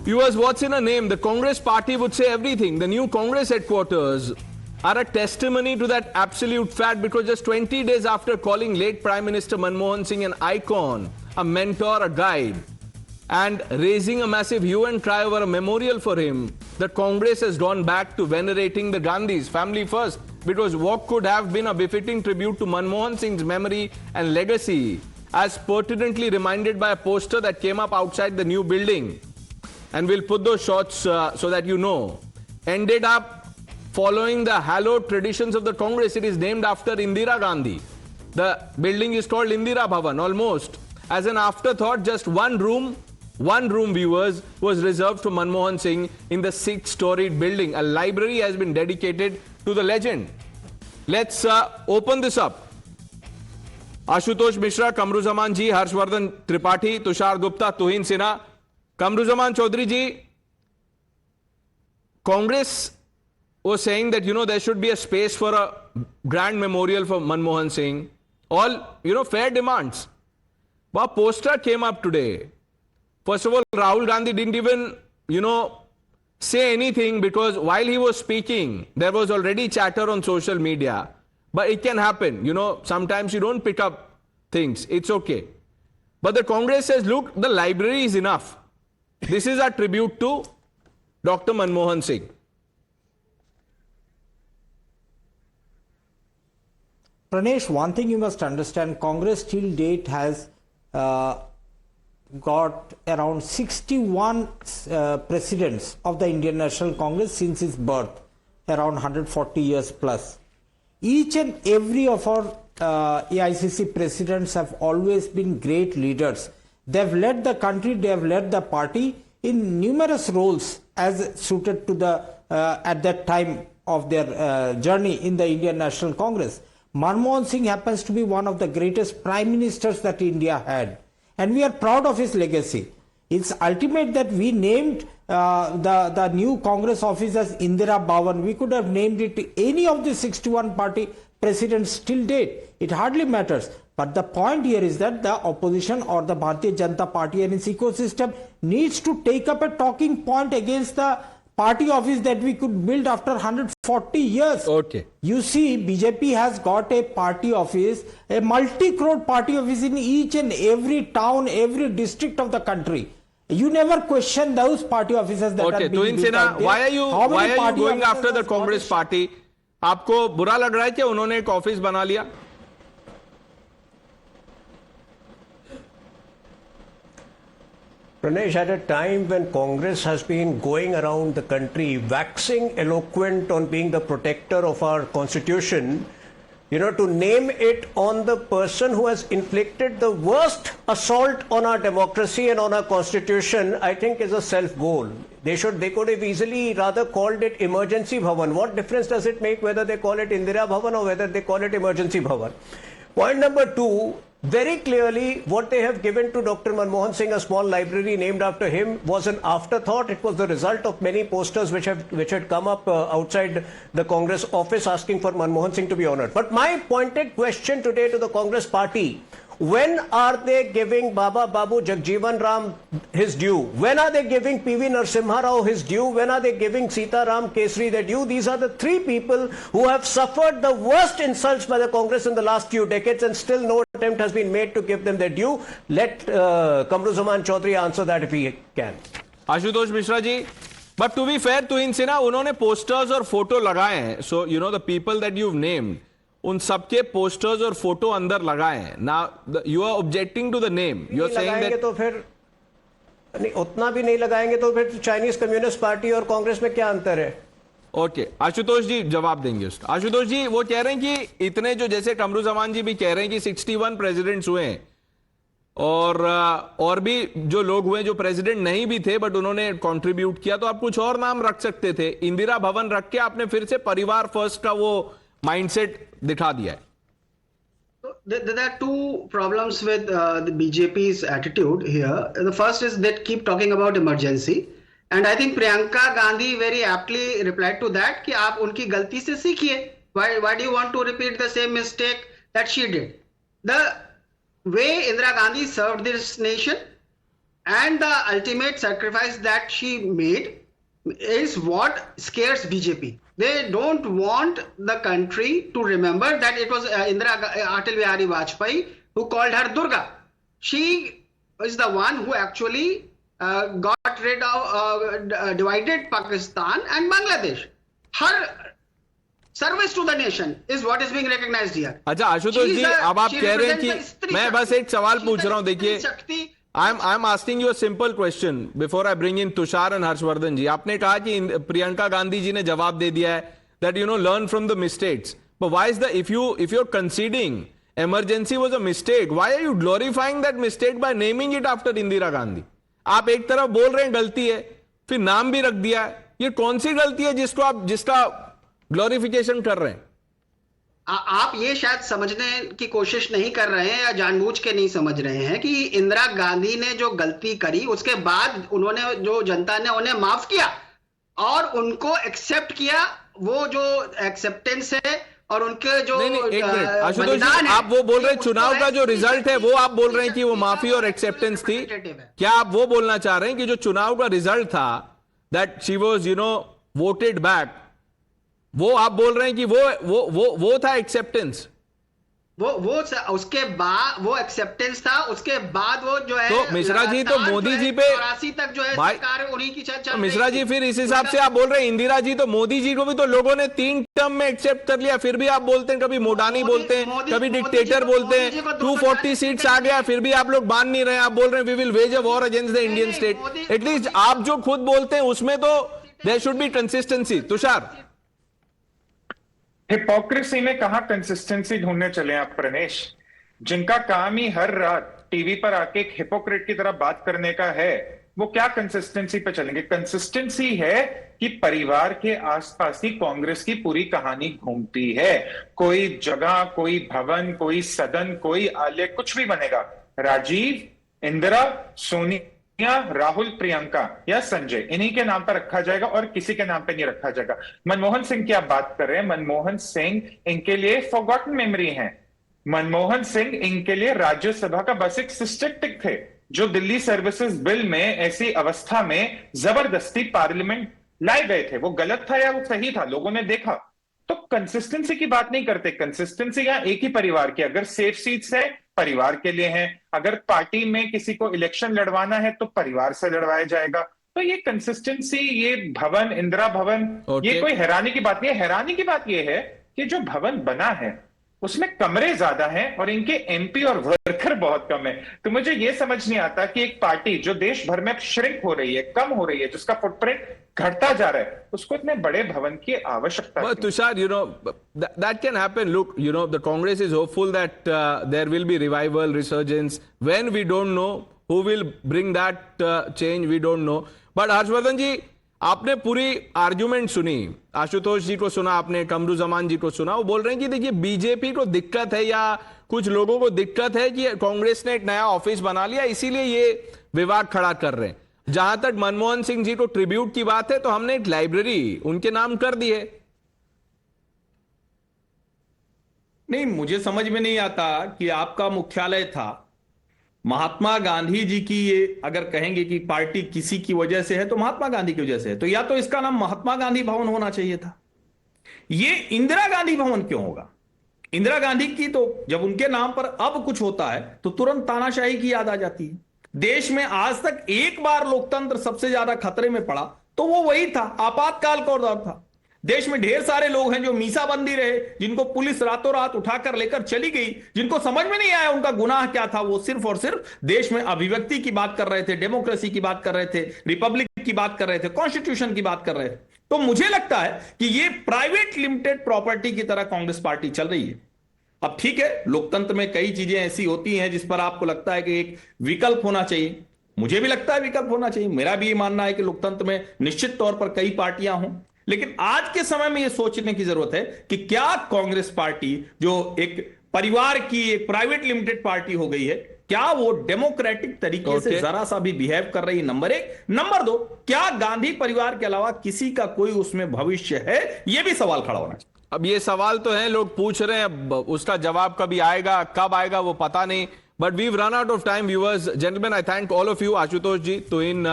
Viewers, what's in a name? The Congress party would say everything. The new Congress headquarters are a testimony to that absolute fact, because just 20 days after calling late Prime Minister Manmohan Singh an icon, a mentor, a guide, and raising a massive hue and cry over a memorial for him, the Congress has gone back to venerating the Gandhis, family first, because what could have been a befitting tribute to Manmohan Singh's memory and legacy, as pertinently reminded by a poster that came up outside the new building. And we'll put those shots so that you know. Ended up following the hallowed traditions of the Congress. It is named after Indira Gandhi. The building is called Indira Bhavan, almost. As an afterthought, just one room, viewers, was reserved for Manmohan Singh in the 6-storied building. A library has been dedicated to the legend. Let's open this up. Ashutosh Mishra, Kamruzaman ji, Harshvardhan Tripathi, Tushar Gupta, Tuhin Sinha. Kamruzaman Chaudhary ji, Congress was saying that, there should be a space for a grand memorial for Manmohan Singh. All, fair demands. But a poster came up today. First of all, Rahul Gandhi didn't even, say anything, because while he was speaking, there was already chatter on social media. But it can happen. Sometimes you don't pick up things. It's okay. But the Congress says, look, the library is enough. This is a tribute to Dr. Manmohan Singh. Pranesh, one thing you must understand, Congress till date has got around 61 presidents of the Indian National Congress since its birth, around 140 years plus. Each and every of our AICC presidents have always been great leaders. They have led the country, they have led the party in numerous roles as suited to the at that time of their journey in the Indian National Congress. Manmohan Singh happens to be one of the greatest prime ministers that India had, and we are proud of his legacy. It's ultimate that we named the new Congress office as Indira Bhavan. We could have named it any of the 61 party presidents till date. It hardly matters. But the point here is that the opposition or the Bharatiya Janata Party and its ecosystem needs to take up a talking point against the party office that we could build after 140 years. Okay. You see, BJP has got a party office, a multi-crore party office in each and every town, every district of the country. You never question those party offices that are being built out there. Why are you going after the Congress party? आपको बुरा लग रहा है कि उन्होंने एक office बना लिया? Pranesh, at a time when Congress has been going around the country waxing eloquent on being the protector of our constitution, to name it on the person who has inflicted the worst assault on our democracy and on our constitution, I think is a self-goal. They could have easily rather called it Emergency Bhavan. What difference does it make whether they call it Indira Bhavan or whether they call it Emergency Bhavan? Point number two, very clearly what they have given to Dr. Manmohan Singh, a small library named after him, was an afterthought. It was the result of many posters which had come up outside the Congress office asking for Manmohan Singh to be honored. But my pointed question today to the Congress party, when are they giving Baba Babu Jagjeevan Ram his due? When are they giving PV Narasimha Rao his due? When are they giving Sita Ram Kesri their due? These are the three people who have suffered the worst insults by the Congress in the last few decades, and still no attempt has been made to give them their due. Let Kamruzaman Chaudhary answer that if he can. Ashutosh Mishra ji, but to be fair to Tuhin Sinha, उन्होंने posters और photo लगाए हैं. So, the people that you've named, उन सबके posters और photo अंदर लगाए हैं. Now you are objecting to the name. You are saying that तो फिर नहीं, उतना भी नहीं लगाएंगे तो फिर चाइनीज कम्युनिस्ट पार्टी और कांग्रेस में क्या अंतर है? ओके, आशुतोष जी जवाब देंगे उसका. आशुतोष जी वो कह रहे हैं कि इतने जो जैसे कमरुज़मान जी भी कह रहे हैं कि 61 प्रेसिडेंट्स हुए हैं और भी जो लोग हुए जो प्रेसिडेंट नहीं भी थे बट उन्होंने कंट्रीब्यूट किया, तो आप कुछ और नाम रख सकते थे. इंदिरा भवन रख के आपने फिर से परिवार फर्स्ट का वो माइंडसेट दिखा दिया है. There are two problems with the BJP's attitude here. The first is they keep talking about emergency, and I think Priyanka Gandhi very aptly replied to that कि आप उनकी गलती से सीखिए. Why do you want to repeat the same mistake that she did? The way Indira Gandhi served this nation, and the ultimate sacrifice that she made is what scares BJP. They don't want the country to remember that it was Atal Bihari Vajpayee who called her Durga. She is the one who actually got rid of divided Pakistan and Bangladesh. Her service to the nation is what is being recognized here. अच्छा आशुतोष जी, अब आप कह रहे हैं कि मैं बस एक सवाल पूछ रहा हूं, देखिए I am asking you a simple question before I bring in Tushar and Harshvardhan ji. आपने कहा कि प्रियंका गांधी जी ने जवाब दे दिया है that you know learn from the mistakes, but why is the if you are conceding emergency was a mistake, why are you glorifying that mistake by naming it after Indira Gandhi? आप एक तरफ बोल रहे हैं गलती है, फिर नाम भी रख दिया है. ये कौन सी गलती है जिसका ग्लोरिफिकेशन कर रहे हैं? आप ये शायद समझने की कोशिश नहीं कर रहे हैं या जानबूझ के नहीं समझ रहे हैं कि इंदिरा गांधी ने जो गलती करी उसके बाद उन्होंने जो जनता ने उन्हें माफ किया और उनको एक्सेप्ट किया. वो जो एक्सेप्टेंस है और उनके जो आशुतोष जी, आप वो बोल रहे हैं चुनाव का जो रिजल्ट है वो आप बोल रहे हैं कि वो माफी और एक्सेप्टेंस थी. क्या आप वो बोलना चाह रहे हैं कि जो चुनाव का रिजल्ट था that she was voted back, वो आप बोल रहे हैं कि वो था एक्सेप्टेंस? वो उसके बाद वो एक्सेप्टेंस था. उसके बाद वो जो है तो मिश्रा जी तो मोदी जी पे 84 तक जो है सरकार उन्हीं की चल तो मिश्रा जी फिर इस हिसाब से आप बोल रहे हैं इंदिरा जी तो मोदी जी को भी तो लोगों ने 3 टर्म में एक्सेप्ट कर लिया, फिर भी आप बोलते हैं कभी मोडानी बोलते हैं, कभी डिक्टेटर बोलते हैं. 240 सीट्स आ गया, फिर भी आप लोग मान नहीं रहे. आप बोल रहे हैं we will wage a war against the Indian state. At least आप जो खुद बोलते हैं उसमें तो there should be consistency. Tushar, hypocrisy में कहां कंसिस्टेंसी ढूंढने चले आप प्रणेश? जिनका काम ही हर रात टीवी पर आके एक हिपोक्रेट की तरह बात करने का है, वो क्या कंसिस्टेंसी पे चलेंगे? कंसिस्टेंसी है कि परिवार के आसपास ही कांग्रेस की पूरी कहानी घूमती है. कोई जगह, कोई भवन, कोई सदन, कोई आलय, कुछ भी बनेगा, राजीव, इंदिरा, सोनिया, राहुल, प्रियंका या संजय, इन्हीं के नाम पर रखा जाएगा और किसी के नाम पे नहीं रखा जाएगा. मनमोहन सिंह की आप बात कर रहे हैं, मनमोहन सिंह इनके लिए फॉरगॉटन मेमोरी है. मनमोहन सिंह इनके लिए राज्यसभा का बस एक सिस्टेटिक थे जो दिल्ली सर्विसेज बिल में ऐसी अवस्था में जबरदस्ती पार्लियामेंट लाए गए थे. वो गलत था या वो सही था, लोगों ने देखा. तो कंसिस्टेंसी की बात नहीं करते. कंसिस्टेंसी यहां एक ही परिवार की, अगर सेफ सीट्स है परिवार के लिए है, अगर पार्टी में किसी को इलेक्शन लड़वाना है तो परिवार से लड़वाया जाएगा. तो ये कंसिस्टेंसी, ये भवन, इंदिरा भवन, ये कोई हैरानी की बात नहीं है. हैरानी की बात ये है कि जो भवन बना है उसमें कमरे ज्यादा हैं और इनके एमपी और वर्कर बहुत कम है. तो मुझे ये समझ नहीं आता कि एक पार्टी जो देश भर में श्रिंक हो रही है, कम हो रही है, जिसका फुटप्रिंट घटता जा रहा है, उसको इतने बड़े भवन की आवश्यकता है. Tushar, that can happen. Look, the Congress is hopeful that there will be revival, resurgence. When we don't know who will bring that change, we don't know. But Harshvardhan ji, आपने पूरी आर्ग्यूमेंट सुनी, आशुतोष जी को सुना, आपने कमरुजमान जी को सुना. वो बोल रहे हैं कि देखिए बीजेपी को दिक्कत है या कुछ लोगों को दिक्कत है कि कांग्रेस ने एक नया ऑफिस बना लिया, इसीलिए ये विवाद खड़ा कर रहे हैं. जहां तक मनमोहन सिंह जी को ट्रिब्यूट की बात है तो हमने एक लाइब्रेरी उनके नाम कर दी है. नहीं, मुझे समझ में नहीं आता कि आपका मुख्यालय था महात्मा गांधी जी की, ये अगर कहेंगे कि पार्टी किसी की वजह से है तो महात्मा गांधी की वजह से है, तो या तो इसका नाम महात्मा गांधी भवन होना चाहिए था. ये इंदिरा गांधी भवन क्यों होगा? इंदिरा गांधी की तो जब उनके नाम पर अब कुछ होता है तो तुरंत तानाशाही की याद आ जाती है. देश में आज तक एक बार लोकतंत्र सबसे ज्यादा खतरे में पड़ा तो वो वही था, आपातकाल का दौर था. देश में ढेर सारे लोग हैं जो मीसाबंदी रहे, जिनको पुलिस रातों रात उठाकर लेकर चली गई, जिनको समझ में नहीं आया उनका गुनाह क्या था. वो सिर्फ और सिर्फ देश में अभिव्यक्ति की बात कर रहे थे, डेमोक्रेसी की बात कर रहे थे, रिपब्लिक की बात कर रहे थे, कॉन्स्टिट्यूशन की बात कर रहे थे. तो मुझे लगता है कि ये प्राइवेट लिमिटेड प्रॉपर्टी की तरह कांग्रेस पार्टी चल रही है. अब ठीक है, लोकतंत्र में कई चीजें ऐसी होती हैं जिस पर आपको लगता है कि एक विकल्प होना चाहिए. मुझे भी लगता है विकल्प होना चाहिए. मेरा भी ये मानना है कि लोकतंत्र में निश्चित तौर पर कई पार्टियां हों, लेकिन आज के समय में यह सोचने की जरूरत है कि क्या कांग्रेस पार्टी जो एक परिवार की, एक प्राइवेट लिमिटेड पार्टी हो गई है, क्या वो डेमोक्रेटिक तरीके से जरा सा भी बिहेव कर रही है? नंबर एक. नंबर दो, क्या गांधी परिवार के अलावा किसी का कोई उसमें भविष्य है? यह भी सवाल खड़ा होना चाहिए. अब ये सवाल तो है, लोग पूछ रहे हैं, अब उसका जवाब कभी आएगा, कब आएगा वो पता नहीं. But we've run out of time, viewers. Gentlemen, I thank all of you, Ashutosh ji, Tuin,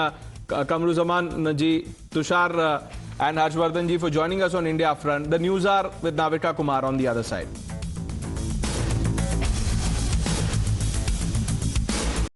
Kamruzaman ji, Tushar and Harshvardhan ji for joining us on India Front. The news are with Navika Kumar on the other side.